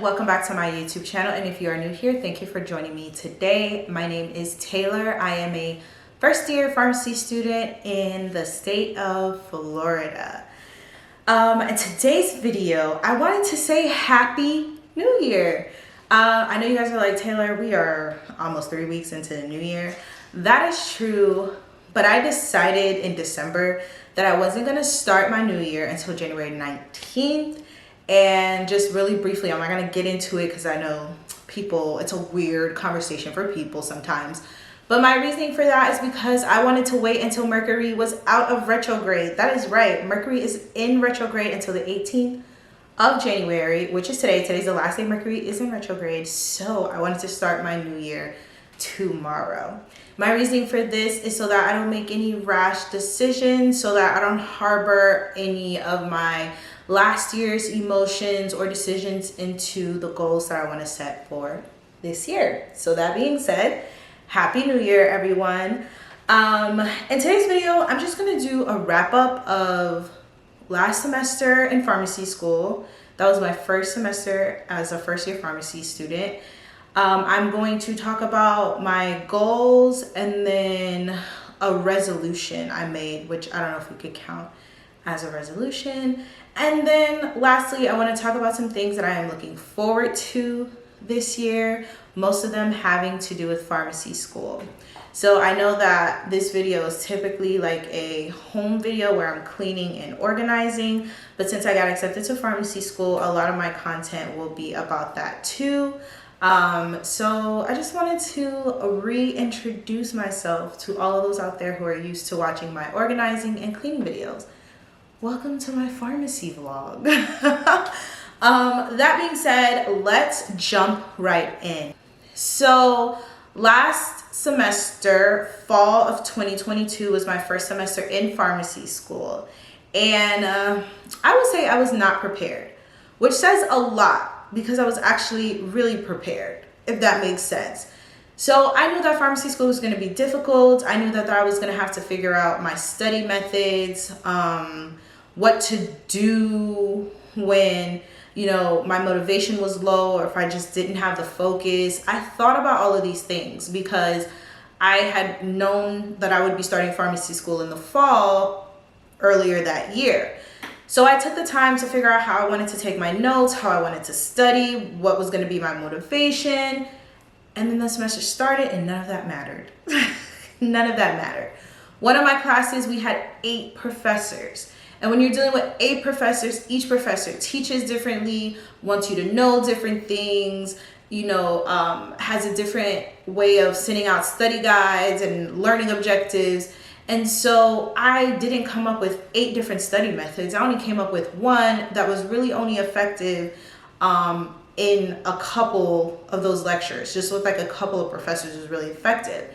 welcome back to my YouTube channel, and if you are new here, thank you for joining me today. My name is Taylor. I am a first year pharmacy student in the state of Florida. In today's video, I wanted to say Happy New Year. I know you guys are like, Taylor, we are almost 3 weeks into the new year. That is true, but I decided in December that I wasn't gonna start my new year until January 19th. And just really briefly, I'm not gonna get into it because I know people, it's a weird conversation for people sometimes. But my reasoning for that is because I wanted to wait until Mercury was out of retrograde. That is right, Mercury is in retrograde until the 18th of January, which is today. Today's the last day Mercury is in retrograde. So I wanted to start my new year tomorrow. My reasoning for this is so that I don't make any rash decisions, so that I don't harbor any of my last year's emotions or decisions into the goals that I want to set for this year. So that being said, Happy New Year, everyone. In today's video, I'm just going to do a wrap up of last semester in pharmacy school. That was my first semester as a first year pharmacy student. I'm going to talk about my goals and then a resolution I made, which I don't know if we could count as a resolution. And then lastly, I want to talk about some things that I am looking forward to this year, most of them having to do with pharmacy school. So I know that this video is typically like a home video where I'm cleaning and organizing, but since I got accepted to pharmacy school, a lot of my content will be about that too. So I just wanted to reintroduce myself to all of those out there who are used to watching my organizing and cleaning videos. Welcome to my pharmacy vlog. That being said, let's jump right in. So last semester, fall of 2022, was my first semester in pharmacy school. And I would say I was not prepared, which says a lot because I was actually really prepared, if that makes sense. So I knew that pharmacy school was going to be difficult. I knew that I was going to have to figure out my study methods, what to do when, you know, my motivation was low or if I just didn't have the focus. I thought about all of these things because I had known that I would be starting pharmacy school in the fall earlier that year. So I took the time to figure out how I wanted to take my notes, how I wanted to study, what was going to be my motivation. And then the semester started and none of that mattered. None of that mattered. One of my classes, we had 8 professors. And when you're dealing with 8 professors, each professor teaches differently, wants you to know different things, you know, has a different way of sending out study guides and learning objectives. And so I didn't come up with 8 different study methods. I only came up with one that was really only effective in a couple of those lectures. Just with like a couple of professors was really effective.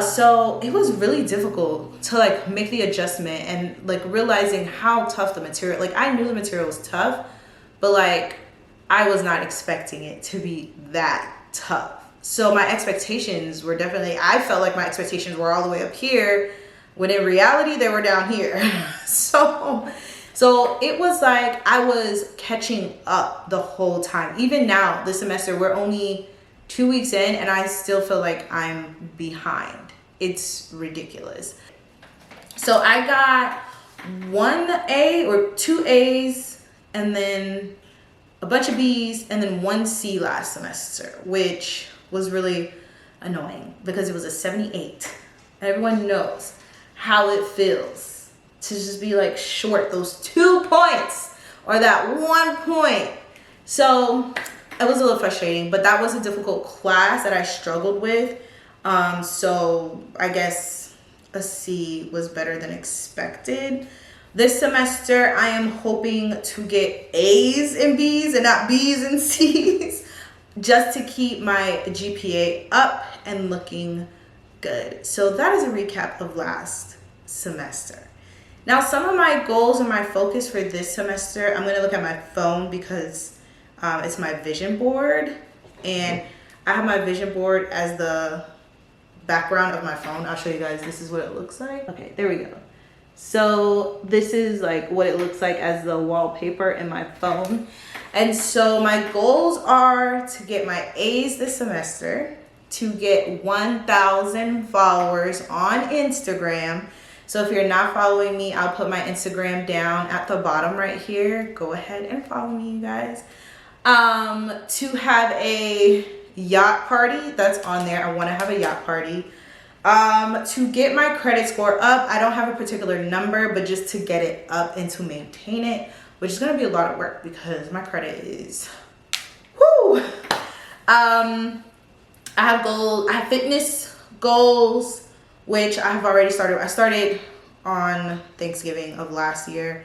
So it was really difficult to like make the adjustment and like realizing how tough the material, like I knew the material was tough, but like I was not expecting it to be that tough. So my expectations were definitely, I felt like my expectations were all the way up here when in reality they were down here. So it was like I was catching up the whole time. Even now this semester, we're only 2 weeks in and I still feel like I'm behind. It's ridiculous. So I got 1 A or 2 A's and then a bunch of B's and then 1 C last semester, which was really annoying because it was a 78. And everyone knows how it feels to just be like short those 2 points or that 1 point. So it was a little frustrating, but that was a difficult class that I struggled with. So I guess a C was better than expected. This semester, I am hoping to get A's and B's and not B's and C's just to keep my GPA up and looking good. So that is a recap of last semester. Now, some of my goals and my focus for this semester, I'm going to look at my phone because it's my vision board, and I have my vision board as the background of my phone. I'll show you guys. This is what it looks like. Okay, there we go. So this is like what it looks like as the wallpaper in my phone. And so my goals are to get my A's this semester, to get 1,000 followers on Instagram. So if you're not following me, I'll put my Instagram down at the bottom right here. Go ahead and follow me, you guys. To have a yacht party, that's on there. I want to have a yacht party. To get my credit score up, I don't have a particular number, but just to get it up and to maintain it, which is going to be a lot of work because my credit is, whoo. I have goals. I have fitness goals, which I have already started. I started on Thanksgiving of last year,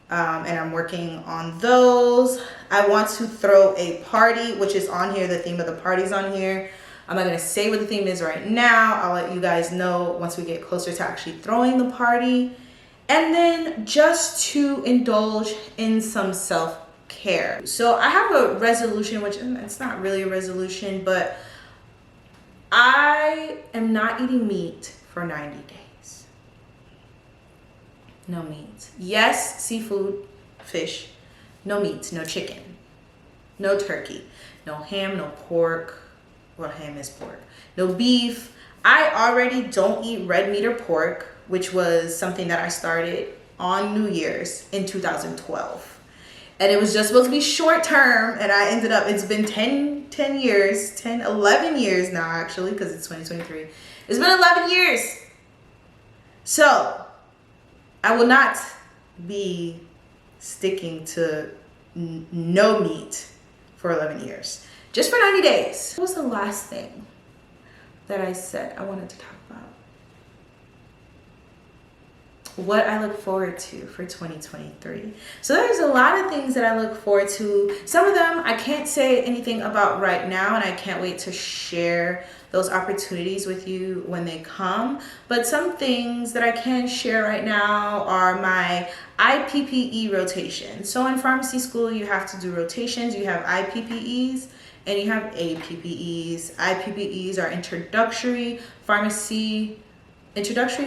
and I'm working on those. I want to throw a party, which is on here. The theme of the party's on here. I'm not gonna say what the theme is right now. I'll let you guys know once we get closer to actually throwing the party. And then just to indulge in some self-care. So I have a resolution, which it's not really a resolution, but I am not eating meat for 90 days. No meat. Yes, seafood, fish. No meat, no chicken, no turkey, no ham, no pork. Well, ham is pork. No beef. I already don't eat red meat or pork, which was something that I started on New Year's in 2012. And it was just supposed to be short term, and I ended up, it's been 11 years now, actually, because it's 2023. It's been 11 years. So I will not be sticking to no meat for 11 years. Just for 90 days. What was the last thing that I said I wanted to talk about? What I look forward to for 2023. So there's a lot of things that I look forward to. Some of them I can't say anything about right now, and I can't wait to share those opportunities with you when they come. But some things that I can share right now are my IPPE rotations. So in pharmacy school, you have to do rotations. You have IPPEs and you have APPEs. IPPEs are introductory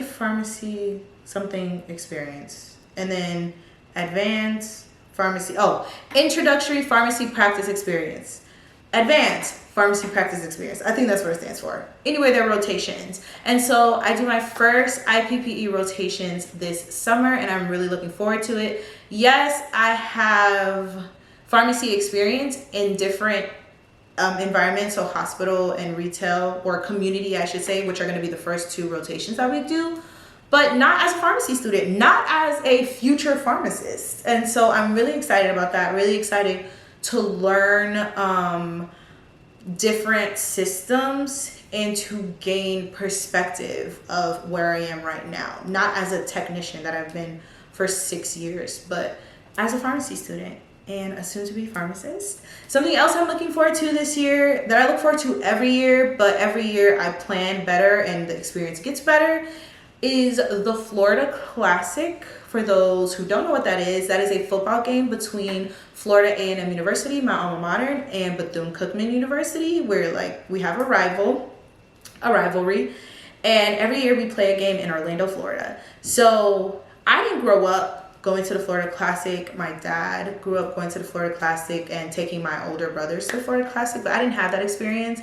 pharmacy something experience. And then advanced pharmacy, introductory pharmacy practice experience. Advanced pharmacy practice experience. I think that's what it stands for. Anyway, they're rotations. And so I do my first IPPE rotations this summer, and I'm really looking forward to it. Yes, I have pharmacy experience in different environments, so hospital and retail, or community, I should say, which are going to be the first two rotations that we do, but not as a pharmacy student, not as a future pharmacist. And so I'm really excited about that, really excited to learn different systems and to gain perspective of where I am right now, not as a technician that I've been for 6 years, but as a pharmacy student and a soon-to-be pharmacist. Something else I'm looking forward to this year, that I look forward to every year, but every year I plan better and the experience gets better, is the Florida Classic. For those who don't know what that is a football game between Florida A&M University, my alma mater, and Bethune-Cookman University, where we have a rivalry, and every year we play a game in Orlando, Florida. So I didn't grow up going to the Florida Classic. My dad grew up going to the Florida Classic and taking my older brothers to the Florida Classic, but I didn't have that experience.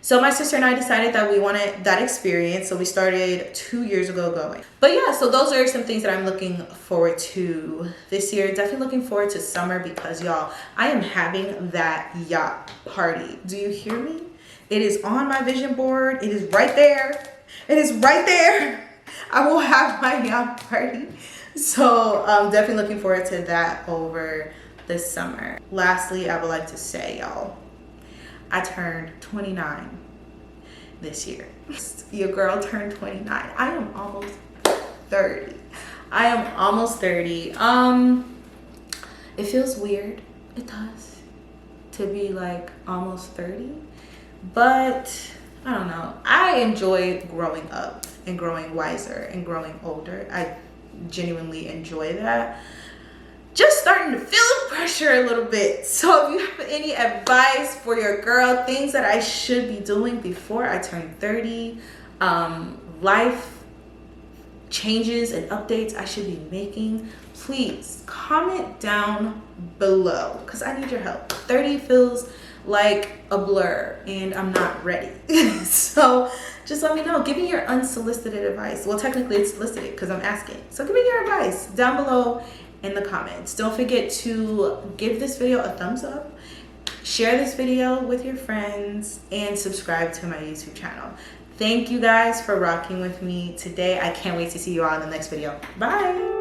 So my sister and I decided that we wanted that experience, so we started 2 years ago going. But yeah, so those are some things that I'm looking forward to this year. Definitely looking forward to summer because, y'all, I am having that yacht party. Do you hear me? It is on my vision board. It is right there. It is right there. I will have my yacht party. So I'm definitely looking forward to that over the summer. Lastly, I would like to say, y'all, I turned 29 this year. Your girl turned 29. I am almost 30. I am almost 30. It feels weird. It does. To be like almost 30. But I don't know. I enjoy growing up and growing wiser and growing older. I genuinely enjoy that. Just starting to feel the pressure a little bit. So if you have any advice for your girl, things that I should be doing before I turn 30, life changes and updates I should be making, please comment down below because I need your help. 30 feels like a blur and I'm not ready. So just let me know. Give me your unsolicited advice. Well, technically it's solicited because I'm asking. So give me your advice down below in the comments. Don't forget to give this video a thumbs up, share this video with your friends, and subscribe to my YouTube channel. Thank you guys for rocking with me today. I can't wait to see you all in the next video. Bye.